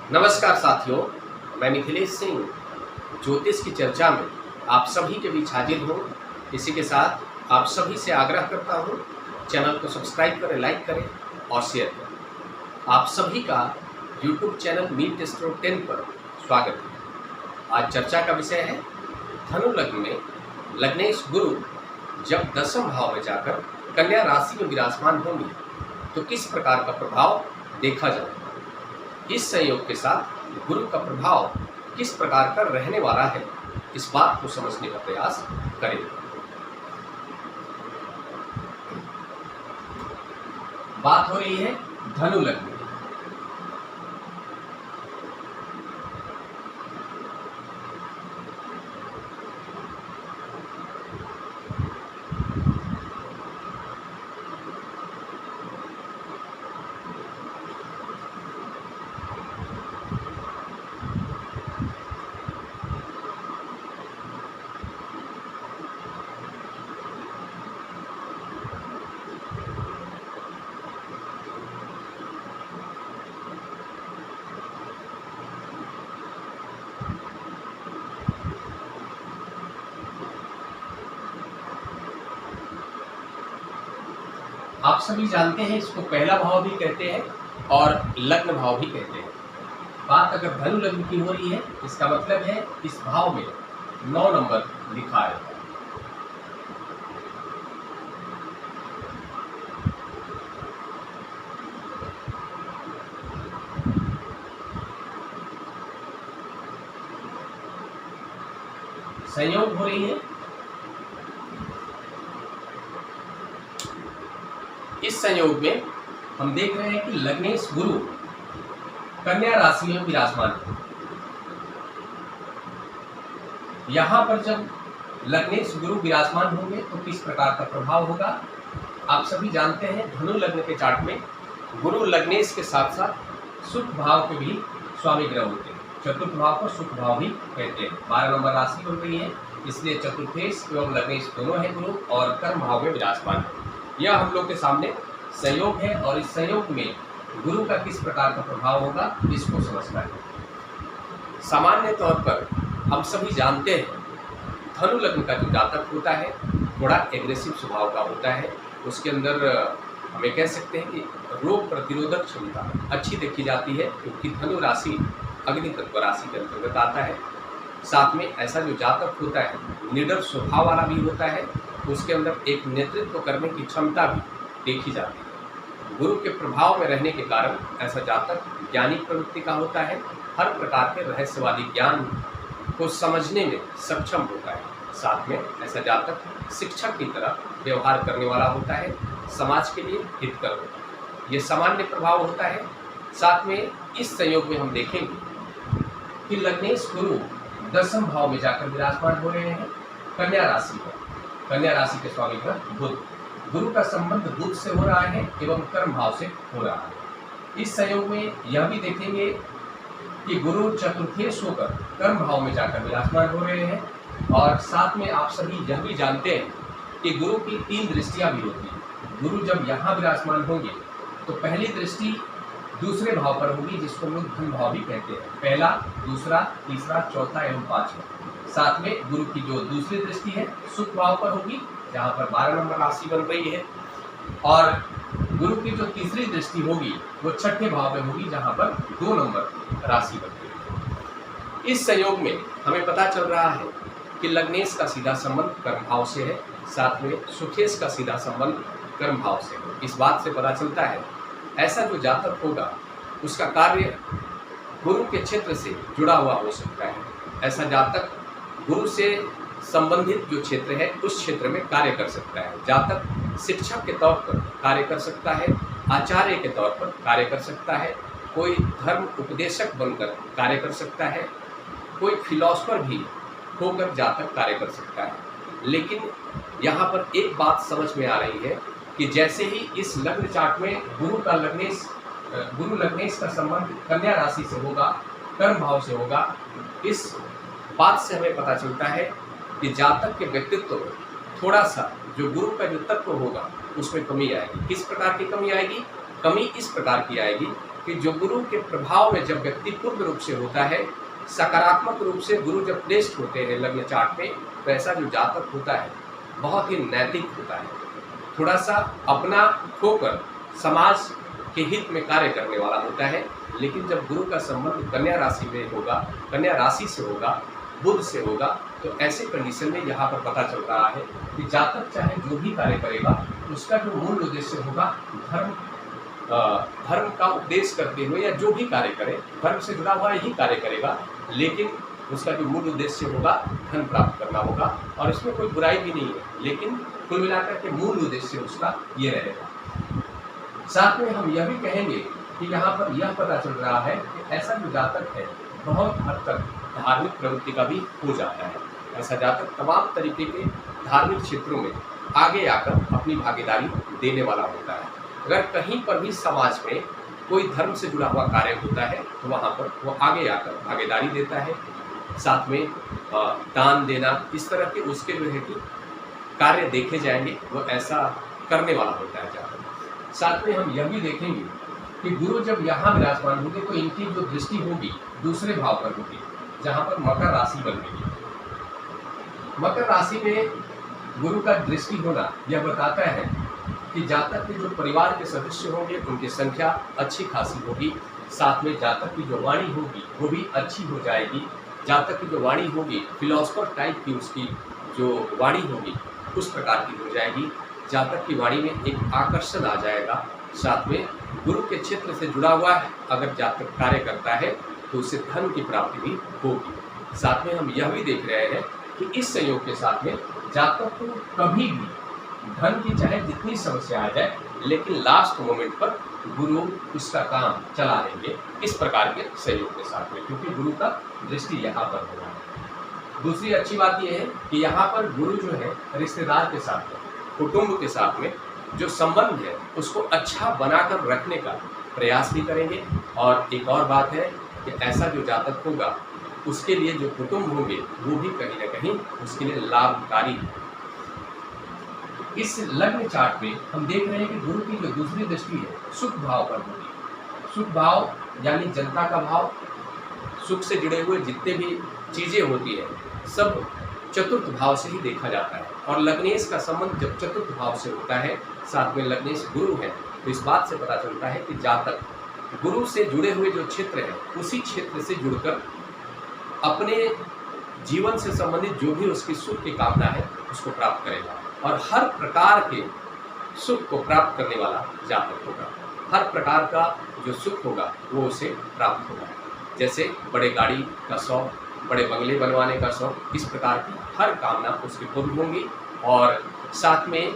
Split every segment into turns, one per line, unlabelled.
नमस्कार साथियों, मैं मिथिलेश सिंह ज्योतिष की चर्चा में आप सभी के बीच हाजिर हूँ। इसी के साथ आप सभी से आग्रह करता हूँ, चैनल को सब्सक्राइब करें, लाइक करें और शेयर करें। आप सभी का यूट्यूब चैनल मीट एस्ट्रो 10 पर स्वागत है। आज चर्चा का विषय है धनु लग्न में लग्नेश गुरु जब 10वें भाव में जाकर कन्या राशि में विराजमान होंगे तो किस प्रकार का प्रभाव देखा जाएगा। इस संयोग के साथ गुरु का प्रभाव किस प्रकार का रहने वाला है, इस बात को समझने का प्रयास करें। बात हो रही है धनु लग्न। आप सभी जानते हैं इसको पहला भाव भी कहते हैं और लग्न भाव भी कहते हैं। बात अगर धनु लग्न की हो रही है, इसका मतलब है इस भाव में 9 नंबर लिखा है। संयोग हो रही है। इस संयोग में हम देख रहे हैं कि लग्नेश गुरु कन्या राशि में विराजमान है। यहां पर जब लग्नेश गुरु विराजमान होंगे तो किस प्रकार का प्रभाव होगा, आप सभी जानते हैं। धनु लग्न के चार्ट में गुरु लग्नेश के साथ साथ सुख भाव के भी स्वामी ग्रह होते हैं। चतुर्थ भाव को सुख भाव भी कहते हैं। 12 नंबर राशि बन रही है, इसलिए चतुर्थेश एवं लग्नेश दोनों है गुरु और कर्म भाव में विराजमान है। यह हम लोग के सामने संयोग है और इस संयोग में गुरु का किस प्रकार का प्रभाव होगा इसको समझना है। सामान्य तौर पर हम सभी जानते हैं धनु लग्न का जो जातक होता है थोड़ा एग्रेसिव स्वभाव का होता है। उसके अंदर हमें कह सकते हैं कि रोग प्रतिरोधक क्षमता अच्छी देखी जाती है, क्योंकि धनु राशि अग्नि तत्व राशि के अंतर्गत आता है। साथ में ऐसा जो जातक होता है निडर स्वभाव वाला भी होता है। उसके अंदर एक नेतृत्व करने की क्षमता भी देखी जाती है। गुरु के प्रभाव में रहने के कारण ऐसा जातक ज्ञानी प्रवृत्ति का होता है। हर प्रकार के रहस्यवादी ज्ञान को समझने में सक्षम होता है। साथ में ऐसा जातक शिक्षक की तरह व्यवहार करने वाला होता है, समाज के लिए हितकर होता है। ये सामान्य प्रभाव होता है। साथ में इस संयोग में हम देखेंगे कि लग्नेश गुरु 10वें भाव में जाकर विराजमान हो रहे हैं कन्या राशि में। कन्या राशि के स्वामी ग्रह बुध। गुरु का संबंध बुध से हो रहा है एवं कर्म भाव से हो रहा है। इस संयोग में यह भी देखेंगे कि गुरु चतुर्थेश होकर कर्म भाव में जाकर विराजमान हो रहे हैं। और साथ में आप सभी यह भी जानते हैं कि गुरु की 3 दृष्टियां भी होती हैं। गुरु जब यहाँ विराजमान होंगे तो पहली दृष्टि दूसरे भाव पर होगी, जिसको हम लोग धन भाव भी कहते हैं। पहला, दूसरा, तीसरा, चौथा एवं 5वां। साथ में गुरु की जो दूसरी दृष्टि है सुख भाव पर होगी, जहाँ पर 12 नंबर राशि बन रही है। और गुरु की जो तीसरी दृष्टि होगी वो 6ठे भाव में होगी, जहाँ पर 2 नंबर राशि बन रही है। इस संयोग में हमें पता चल रहा है कि लग्नेश का सीधा संबंध कर्म भाव से है, साथ में सुखेश का सीधा संबंध कर्म भाव से है। इस बात से पता चलता है ऐसा जो जातक होगा उसका कार्य गुरु के क्षेत्र से जुड़ा हुआ हो सकता है। ऐसा जातक गुरु से संबंधित जो क्षेत्र है उस क्षेत्र में कार्य कर सकता है। जातक शिक्षक के तौर पर कार्य कर सकता है, आचार्य के तौर पर कार्य कर सकता है, कोई धर्म उपदेशक बनकर कार्य कर सकता है, कोई फिलॉसफर भी होकर जातक कार्य कर सकता है। लेकिन यहाँ पर एक बात समझ में आ रही है कि जैसे ही इस लग्न चार्ट में गुरु लग्नेश का संबंध कन्या राशि से होगा, कर्म भाव से होगा, इस बात से हमें पता चलता है कि जातक के व्यक्तित्व में थोड़ा सा जो गुरु का जो तत्व होगा उसमें कमी आएगी। किस प्रकार की कमी आएगी? कमी इस प्रकार की आएगी कि जो गुरु के प्रभाव में जब व्यक्ति पूर्ण रूप से होता है, सकारात्मक रूप से गुरु जब प्लेस्ड होते हैं लग्न चार्ट में, तो ऐसा जो जातक होता है बहुत ही नैतिक होता है, थोड़ा सा अपना खोकर समाज के हित में कार्य करने वाला होता है। लेकिन जब गुरु का संबंध कन्या राशि में होगा, कन्या राशि से होगा, बुध से होगा, तो ऐसे कंडीशन में यहाँ पर पता चल रहा है कि जातक चाहे जो भी कार्य करेगा उसका जो मूल उद्देश्य होगा धर्म का उपदेश करते हुए, या जो भी कार्य करे धर्म से जुड़ा हुआ ही कार्य करेगा, लेकिन उसका जो मूल उद्देश्य होगा धन प्राप्त करना होगा। और इसमें कोई बुराई भी नहीं है, लेकिन कुल मिलाकर के मूल उद्देश्य उसका ये रहेगा। साथ में हम यह भी कहेंगे कि यहाँ पर यह पता चल रहा है कि ऐसा जो जातक है बहुत हद तक धार्मिक प्रवृत्ति का भी हो जाता है। ऐसा जातक तमाम तरीके के धार्मिक क्षेत्रों में आगे आकर अपनी भागीदारी देने वाला होता है। अगर कहीं पर भी समाज में कोई धर्म से जुड़ा हुआ कार्य होता है तो वहाँ पर वो आगे आकर भागीदारी देता है, साथ में दान देना, इस तरह के उसके जो है कि कार्य देखे जाएंगे, वो ऐसा करने वाला होता है जातक। साथ में हम यह भी देखेंगे कि गुरु जब यहाँ विराजमान होंगे तो इनकी जो दृष्टि होगी दूसरे भाव पर होगी, जहाँ पर मकर राशि बन गई। मकर राशि में गुरु का दृष्टि होना यह बताता है कि जातक के जो परिवार के सदस्य होंगे उनकी संख्या अच्छी खासी होगी, साथ में जातक की जो वाणी होगी वो भी अच्छी हो जाएगी। जातक की जो वाणी होगी फिलोसफर टाइप की उसकी जो वाणी होगी उस प्रकार की हो जाएगी। जातक की वाणी में एक आकर्षण आ जाएगा, साथ में गुरु के क्षेत्र से जुड़ा हुआ है अगर जातक कार्य करता है तो उससे धन की प्राप्ति भी होगी। साथ में हम यह भी देख रहे हैं कि इस संयोग के साथ में जातक को कभी भी धन की चाहे जितनी समस्या आ जाए, लेकिन लास्ट मोमेंट पर गुरु उसका काम चला लेंगे, इस प्रकार के सहयोग के साथ में, क्योंकि गुरु का दृष्टि यहाँ पर हो रहा है। दूसरी अच्छी बात यह है कि यहाँ पर गुरु जो है रिश्तेदार के साथ में, कुटुंब के साथ में जो संबंध है उसको अच्छा बनाकर रखने का प्रयास भी करेंगे। और एक और बात है कि ऐसा जो जातक होगा उसके लिए जो कुटुंब होंगे वो भी कहीं ना कहीं उसके लिए लाभकारी है। इस लग्न चार्ट में हम देख रहे हैं कि गुरु की जो दूसरी दृष्टि है सुख भाव पर होगी। सुख भाव यानी जनता का भाव, सुख से जुड़े हुए जितने भी चीज़ें होती है सब चतुर्थ भाव से ही देखा जाता है। और लग्नेश का संबंध जब चतुर्थ भाव से होता है, साथ में लग्नेश गुरु है, तो इस बात से पता चलता है कि जातक गुरु से जुड़े हुए जो क्षेत्र है उसी क्षेत्र से जुड़कर अपने जीवन से संबंधित जो भी उसकी सुख की कामना है उसको प्राप्त करेगा, और हर प्रकार के सुख को प्राप्त करने वाला जातक होगा। हर प्रकार का जो सुख होगा वो उसे प्राप्त होगा, जैसे बड़े गाड़ी का शौक, बड़े बंगले बनवाने का शौक, इस प्रकार की हर कामना उसकी पूर्ण होंगी। और साथ में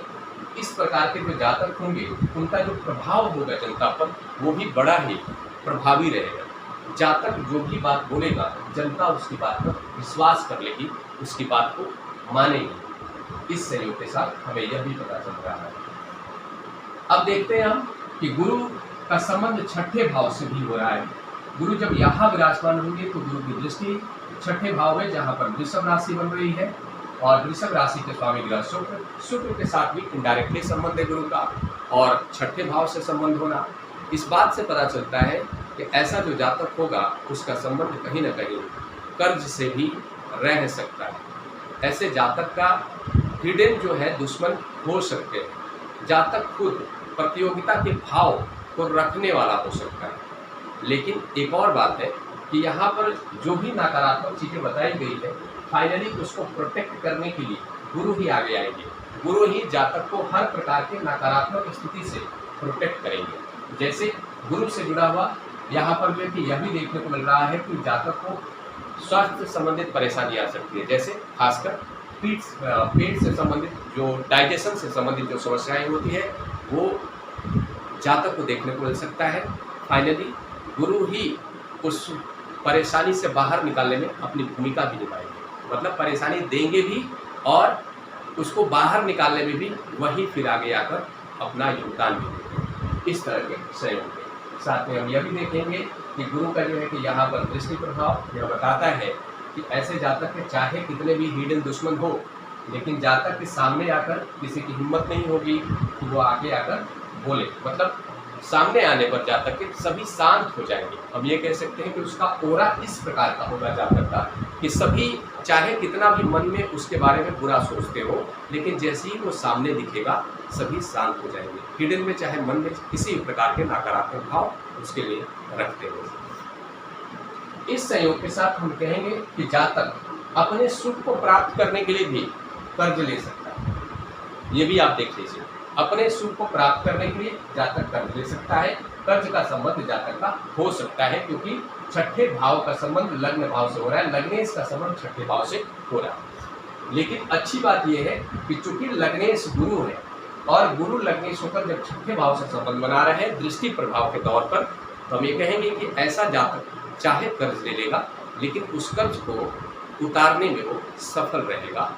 इस प्रकार के जो जातक होंगे उनका जो प्रभाव होगा जनता पर वो भी बड़ा ही प्रभावी रहेगा। जातक जो भी बात बोलेगा जनता उसकी बात पर विश्वास कर लेगी, उसकी बात को मानेगी। इस सहयोग के साथ हमें यह भी पता चल रहा है। अब देखते हैं हम कि गुरु का संबंध छठे भाव से भी हो रहा है। गुरु जब यहाँ विराजमान होंगे तो गुरु की दृष्टि छठे भाव में, जहाँ पर वृषभ राशि बन रही है, और वृषभ राशि के स्वामी ग्रह शुक्र के साथ भी इनडायरेक्टली संबंध है गुरु का, और छठे भाव से संबंध होना इस बात से पता चलता है कि ऐसा जो जातक होगा उसका संबंध कहीं ना कहीं कर्ज से भी रह सकता है। ऐसे जातक का हिडन जो है दुश्मन हो सकते हैं। जातक खुद प्रतियोगिता के भाव को रखने वाला हो सकता है। लेकिन एक और बात है कि यहाँ पर जो भी नकारात्मक चीज़ें बताई गई है, फाइनली उसको प्रोटेक्ट करने के लिए गुरु ही आगे आएंगे। गुरु ही जातक को हर प्रकार के नकारात्मक स्थिति से प्रोटेक्ट करेंगे। जैसे गुरु से जुड़ा हुआ यहाँ पर जो है कि यह भी देखने को मिल रहा है कि जातक को स्वास्थ्य संबंधित परेशानी आ सकती है, जैसे खासकर पेट से संबंधित जो डाइजेशन से संबंधित जो समस्याएं होती है वो जातक को देखने को मिल सकता है। फाइनली गुरु ही उस परेशानी से बाहर निकालने में अपनी भूमिका भी निभाएंगे, मतलब परेशानी देंगे भी और उसको बाहर निकालने में भी वही फिर आगे आकर अपना योगदान भी देंगे। इस तरह के सहयोग के साथ में हम यह भी देखेंगे कि गुरु का जो है कि यहाँ पर दृष्टि प्रभाव यह बताता है कि ऐसे जातक के चाहे कितने भी हिडन दुश्मन हो, लेकिन जातक के सामने आकर किसी की हिम्मत नहीं होगी कि वो आगे आकर बोले, मतलब सामने आने पर जातक के सभी शांत हो जाएंगे। हम ये कह सकते हैं कि उसका ओरा इस प्रकार का होगा जातक का कि सभी चाहे कितना भी मन में उसके बारे में बुरा सोचते हो, लेकिन जैसे ही वो सामने दिखेगा सभी शांत हो जाएंगे। हिडन में चाहे मन में किसी प्रकार के नकारात्मक भाव उसके लिए रखते हो। इस संयोग के साथ हम कहेंगे कि जातक अपने सुख को प्राप्त करने के लिए भी कर्ज ले सकता है। ये भी आप देख लीजिए, अपने सुख को प्राप्त करने के लिए जातक कर्ज ले सकता है। कर्ज का संबंध जातक का हो सकता है क्योंकि छठे भाव का संबंध लग्न भाव से हो रहा है, लग्नेश का संबंध छठे भाव से हो रहा है। लेकिन अच्छी बात यह है कि चूंकि लग्नेश गुरु है और गुरु लग्नेश होकर जब छठे भाव से संबंध बना रहे हैं दृष्टि प्रभाव के तौर पर, तो हम ये कहेंगे कि ऐसा जातक चाहे कर्ज ले लेगा लेकिन उस कर्ज को उतारने में वो सफल रहेगा।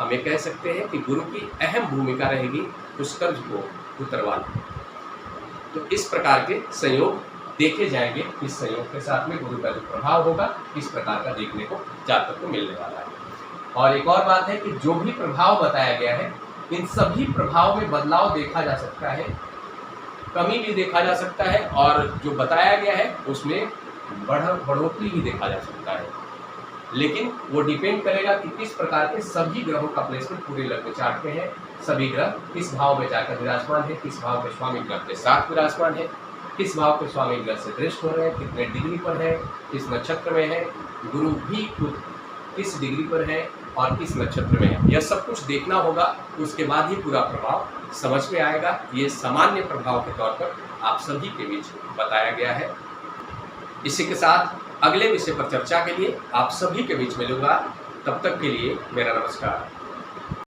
हम ये कह सकते हैं कि गुरु की अहम भूमिका रहेगी उस कर्ज को उतरवाना। तो इस प्रकार के संयोग देखे जाएंगे। इस संयोग के साथ में गुरु का जो प्रभाव होगा इस प्रकार का देखने को जातक को मिलने वाला है। और एक और बात है कि जो भी प्रभाव बताया गया है इन सभी प्रभाव में बदलाव देखा जा सकता है, कमी भी देखा जा सकता है और जो बताया गया है उसमें बढ़ोतरी भी देखा जा सकता है। लेकिन वो डिपेंड करेगा कि किस प्रकार के सभी ग्रहों का प्लेसमेंट पूरे लग्न चार्ट में है, सभी ग्रह किस भाव में जाकर विराजमान है, किस भाव के स्वामी ग्रह के साथ विराजमान है, किस भाव के स्वामी ग्रह से दृष्ट हो रहे हैं, कितने डिग्री पर है, किस नक्षत्र में है, गुरु भी खुद किस डिग्री पर है और किस नक्षत्र में है। यह सब कुछ देखना होगा, उसके बाद ही पूरा प्रभाव समझ में आएगा। ये सामान्य प्रभाव के तौर पर आप सभी के बीच बताया गया है। इसी के साथ अगले विषय पर चर्चा के लिए आप सभी के बीच मिलूंगा। तब तक के लिए मेरा नमस्कार।